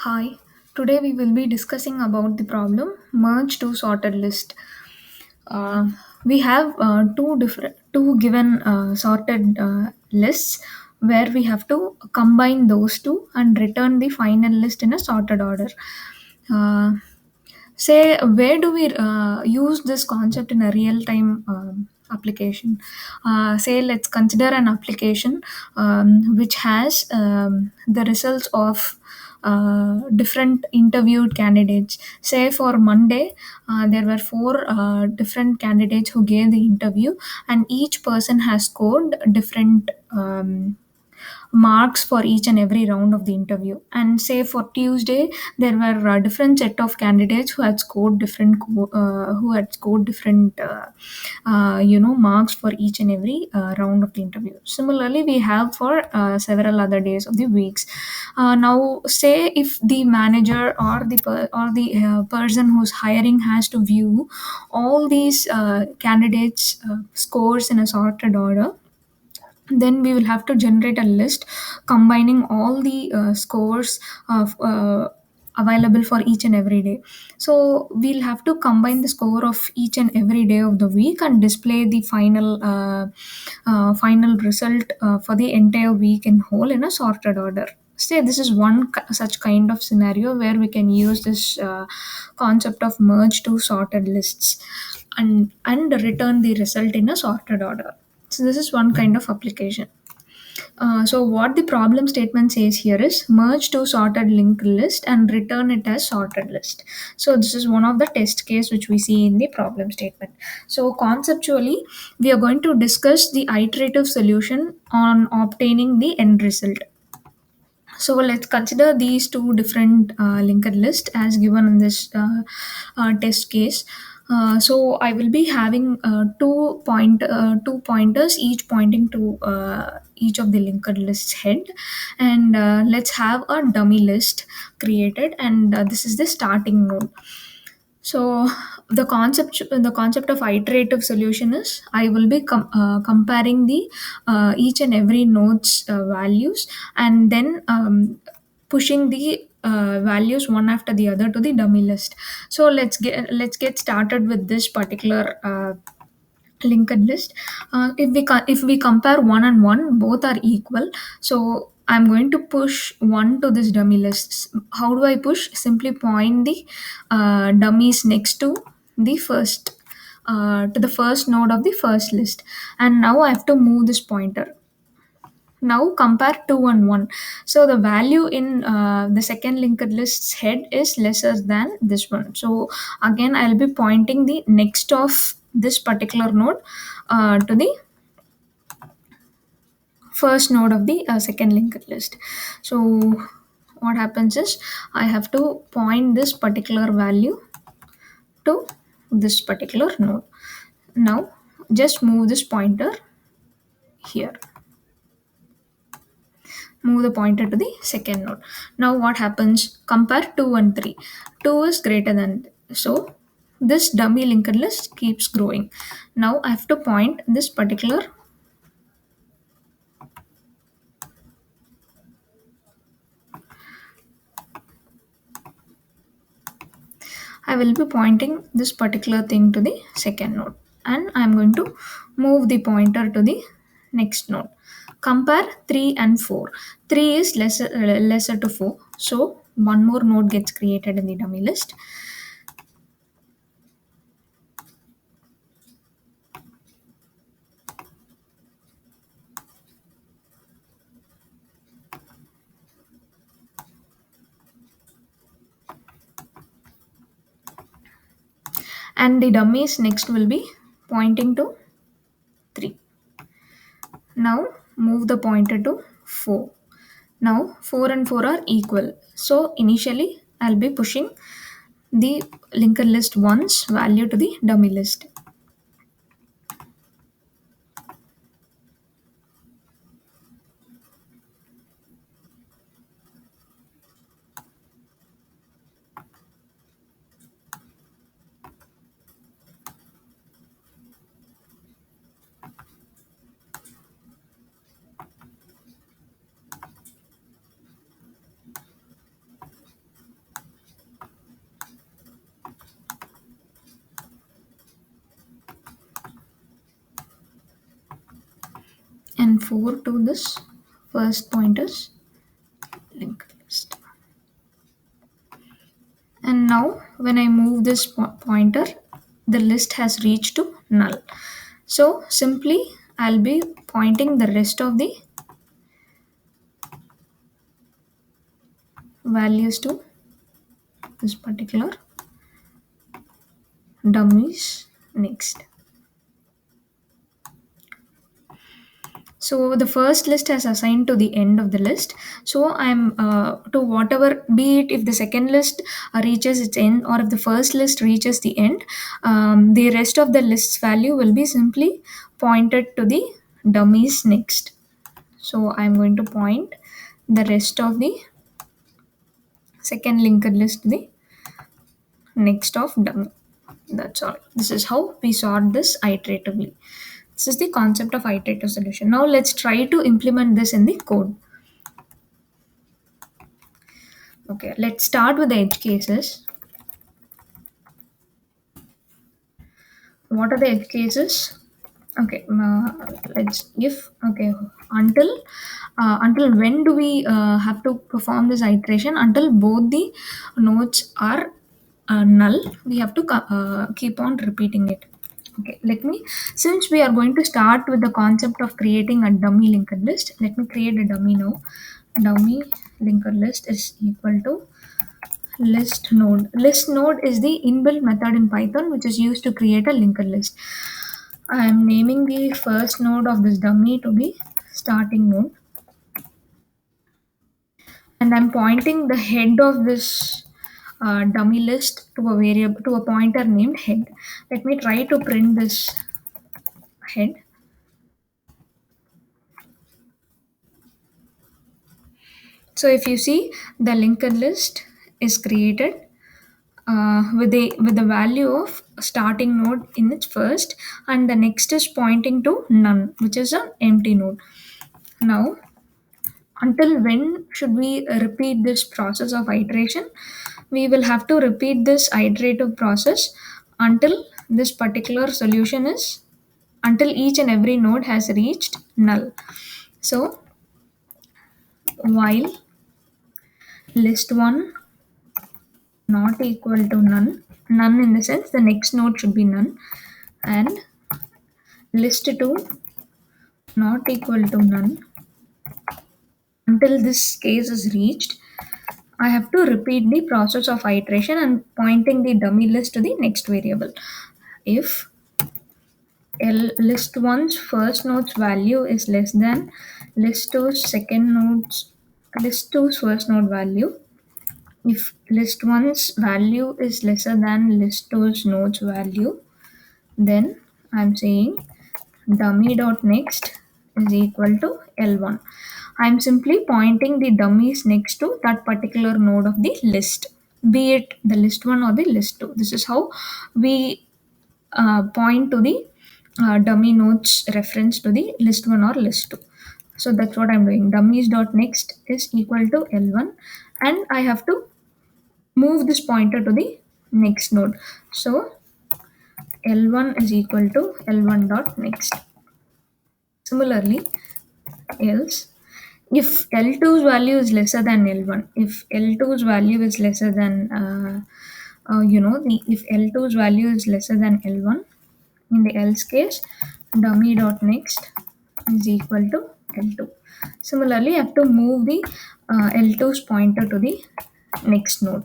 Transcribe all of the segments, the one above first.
Hi, today we will be discussing about the problem merge to sorted list. Uh, we have two given sorted lists where we have to combine those two and return the final list in a sorted order. Uh, Say, where do we use this concept in a real time application? Say, let's consider an application which has the results of different interviewed candidates. Say, for Monday, there were four different candidates who gave the interview, and each person has scored different. Marks for each and every round of the interview. And say for Tuesday, there were a different set of candidates who had scored different marks for each and every round of the interview. Similarly, we have for several other days of the weeks. Now, say if the manager or the person who's hiring has to view all these candidates' scores in a sorted order, then we will have to generate a list combining all the scores of available for each and every day. So we'll have to combine the score of each and every day of the week and display the final result for the entire week in whole in a sorted order. Say this is one such kind of scenario where we can use this concept of merge to sorted lists and return the result in a sorted order. So this is one kind of application. So what the problem statement says here is merge to sorted linked list and return it as sorted list. So this is one of the test case which we see in the problem statement. So conceptually, we are going to discuss the iterative solution on obtaining the end result. So let's consider these two different linked list as given in this test case. So I will be having two pointers, each pointing to each of the linked lists head, and let's have a dummy list created, and this is the starting node. So the concept of iterative solution is I will be comparing the each and every node's values, and then pushing the values one after the other to the dummy list. So let's get started with this particular linked list. If we compare one and one, both are equal. So I'm going to push one to this dummy list. How do I push? Simply point the dummies next to the first node of the first list, and now I have to move this pointer. Now compare 2 and 1. So the value in the second linked list's head is lesser than this one. So again, I'll be pointing the next of this particular node to the first node of the second linked list. So what happens is I have to point this particular value to this particular node. Now just move this pointer here. Move the pointer to the second node. Now what happens? Compare 2 and 3. 2 is greater than, so this dummy linked list keeps growing. Now I have to point this particular, I will be pointing this particular thing to the second node, and I'm going to move the pointer to the next node. Compare 3 and 4. 3 is lesser to 4, so one more node gets created in the dummy list. And the dummies next will be pointing to 3. Now move the pointer to 4. Now 4 and 4 are equal. So initially I'll be pushing the linked list 1's value to the dummy list. 4 to this first pointers linked list. And now when I move this pointer, the list has reached to null. So simply I'll be pointing the rest of the values to this particular dummies next. So the first list has assigned to the end of the list. So I'm to whatever, be it if the second list reaches its end or if the first list reaches the end, the rest of the list's value will be simply pointed to the dummies next. So I'm going to point the rest of the second linked list to the next of dummy. That's all. This is how we sort this iteratively. This is the concept of iterative solution. Now let's try to implement this in the code. Okay, let's start with the edge cases. What are the edge cases? Okay, let's if okay until when do we have to perform this iteration? Until both the nodes are null, we have to keep on repeating it. Okay, since we are going to start with the concept of creating a dummy linked list, let me create a dummy now. Dummy linked list is equal to list node. List node is the inbuilt method in Python which is used to create a linked list. I am naming the first node of this dummy to be starting node, and I'm pointing the head of this dummy list to a variable, to a pointer named head. Let me try to print this head. So if you see, the linked list is created with the value of starting node in its first, and the next is pointing to none, which is an empty node. Now, until when should we repeat this process of iteration? We will have to repeat this iterative process until this particular solution is, until each and every node has reached null. So while list 1 not equal to none in the sense the next node should be none, and list 2 not equal to none, until this case is reached, I have to repeat the process of iteration and pointing the dummy list to the next variable. If list 1's first node's value is less than list 2's first node value, if list 1's value is lesser than list 2's node's value, then I'm saying dummy dot next is equal to L1. I'm simply pointing the dummies next to that particular node of the list, be it the list 1 or the list 2. This is how we point to the dummy nodes reference to the list 1 or list 2. So that's what I'm doing. Dummies dot next is equal to L1, and I have to move this pointer to the next node. So L1 is equal to L1 dot next. Similarly, else if L2's value is lesser than L1, if L2's value is lesser than if L2's value is lesser than L1, in the else case, dummy dot next is equal to L2. Similarly, I have to move the L2's pointer to the next node,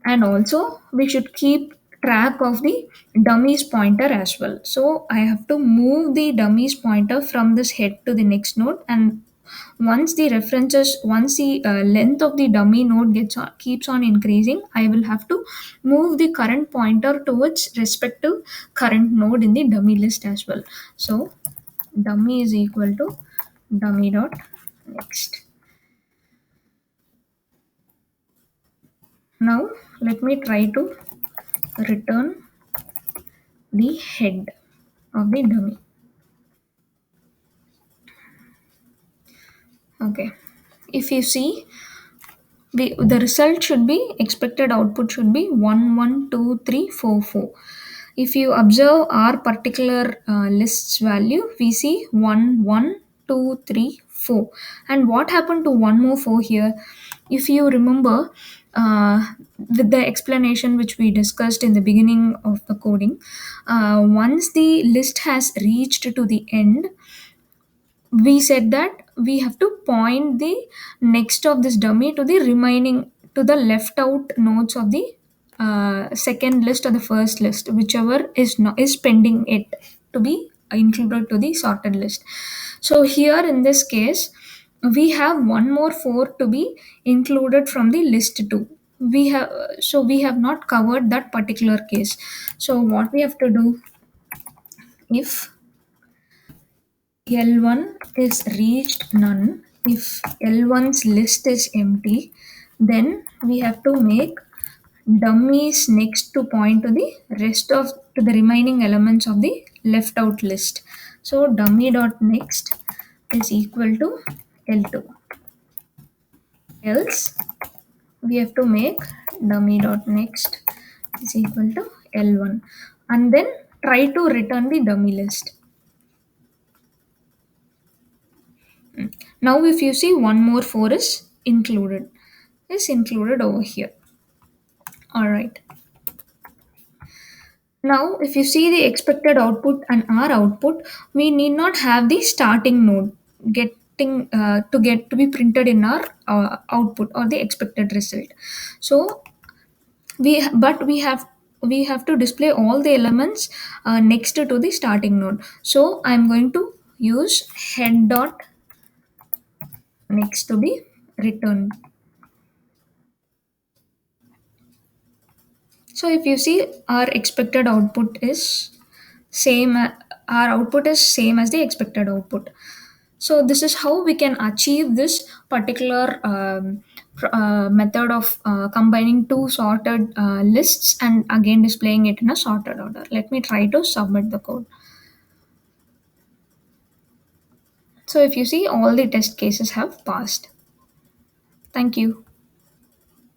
and also we should keep track of the dummies pointer as well. So I have to move the dummies pointer from this head to the next node, and once the length of the dummy node keeps on increasing, I will have to move the current pointer to its respective current node in the dummy list as well. So dummy is equal to dummy dot next. Now let me try to return the head of the dummy. Okay, if you see, the result should be, expected output should be 1 1 2 3 4 4. If you observe our particular list's value, we see 1 1 2, 3, 4. And what happened to one more 4 here? If you remember, with the explanation which we discussed in the beginning of the coding, once the list has reached to the end, we said that we have to point the next of this dummy to the remaining, to the left out nodes of the second list or the first list, whichever is not is pending it to be included to the sorted list. So here in this case, we have one more 4 to be included from the list 2. We have not covered that particular case. So what we have to do, if L1 is reached none, if L1's list is empty, then we have to make dummies next to point to the rest of to the remaining elements of the left out list. So dummy dot next is equal to L2. Else we have to make dummy dot next is equal to L1, and then try to return the dummy list. Now if you see, one more 4 is included over here. All right. Now if you see the expected output and our output, we need not have the starting node getting to be printed in our output or the expected result. So we have to display all the elements next to the starting node. So I'm going to use head dot next to be returned. So if you see, our expected output is same, our output is same as the expected output. So this is how we can achieve this particular method of combining two sorted lists and again displaying it in a sorted order. Let me try to submit the code. So if you see, all the test cases have passed. Thank you.